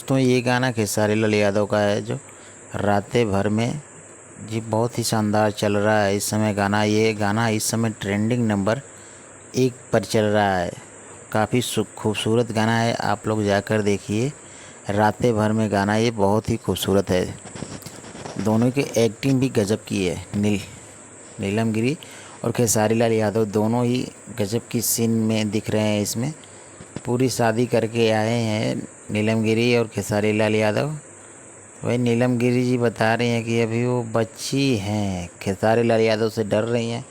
दोस्तों ये गाना खेसारी लाल यादव का है जो रातें भर में जी बहुत ही शानदार चल रहा है इस समय गाना। ये गाना इस समय ट्रेंडिंग नंबर 1 पर चल रहा है। काफ़ी खूबसूरत गाना है, आप लोग जाकर देखिए। रातें भर में गाना ये बहुत ही खूबसूरत है। दोनों की एक्टिंग भी गजब की है। नीलम गिरी और खेसारी लाल यादव दोनों ही गजब की सीन में दिख रहे हैं। इसमें पूरी शादी करके आए हैं नीलम गिरी और खेसारी लाल यादव। वही नीलम गिरी जी बता रही हैं कि अभी वो बच्ची हैं, खेसारी लाल यादव से डर रही हैं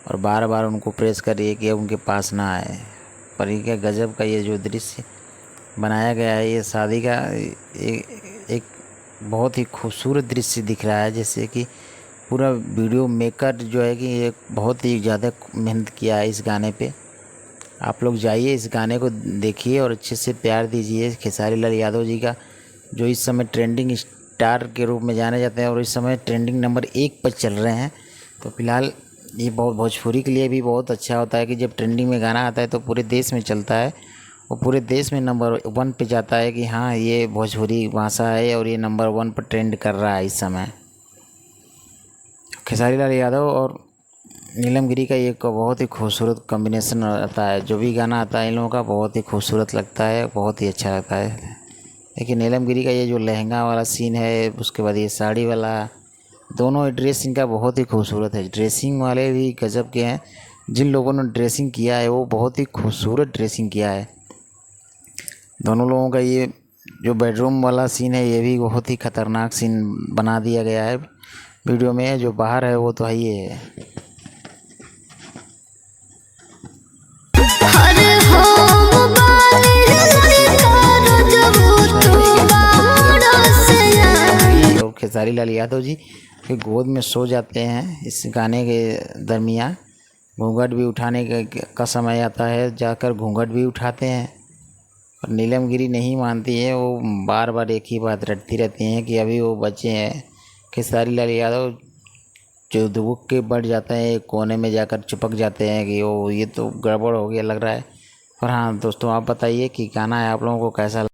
और बार बार उनको प्रेस कर रही है कि अब उनके पास ना आए। पर ये क्या गजब का ये जो दृश्य बनाया गया है, ये शादी का एक बहुत ही खूबसूरत दृश्य दिख रहा है। जैसे कि पूरा वीडियो मेकर जो है कि ये बहुत ही ज़्यादा मेहनत किया है इस गाने पे। आप लोग जाइए, इस गाने को देखिए और अच्छे से प्यार दीजिए खेसारी लाल यादव जी का, जो इस समय ट्रेंडिंग स्टार के रूप में जाने जाते हैं और इस समय ट्रेंडिंग नंबर 1 पर चल रहे हैं। तो फिलहाल ये बहुत भोजपुरी के लिए भी बहुत अच्छा होता है कि जब ट्रेंडिंग में गाना आता है तो पूरे देश में चलता है और पूरे देश में नंबर 1 पे जाता है कि हाँ ये भोजपुरी भाषा है और ये नंबर 1 पर ट्रेंड कर रहा है इस समय। खेसारी लाल यादव और नीलम गिरी का एक बहुत ही खूबसूरत कॉम्बिनेशन आता है। जो भी गाना आता है इन लोगों का बहुत ही खूबसूरत लगता है, बहुत ही अच्छा लगता है। देखिए नीलम गिरी का ये जो लहंगा वाला सीन है, उसके बाद ये साड़ी वाला, दोनों ड्रेस इनका बहुत ही खूबसूरत है। ड्रेसिंग वाले भी गजब के हैं। जिन लोगों ने ड्रेसिंग किया है वो बहुत ही खूबसूरत ड्रेसिंग किया है। दोनों लोगों का ये जो बेडरूम वाला सीन है ये भी बहुत ही ख़तरनाक सीन बना दिया गया है वीडियो में। जो बाहर है वो तो है ही है। और खेसारी लाल यादव जी के गोद में सो जाते हैं इस गाने के दरमियान। घूंघट भी उठाने का समय आता है, जाकर घूंघट भी उठाते हैं और नीलम गिरी नहीं मानती है। वो बार बार एक ही बात रटती रहती हैं कि अभी वो बच्चे हैं। खेसारी लाल यादव जो दुबक के बढ़ जाते हैं, एक कोने में जाकर चिपक जाते हैं कि वो ये तो गड़बड़ हो गया लग रहा है। पर हाँ दोस्तों, आप बताइए कि गाना है आप लोगों को कैसा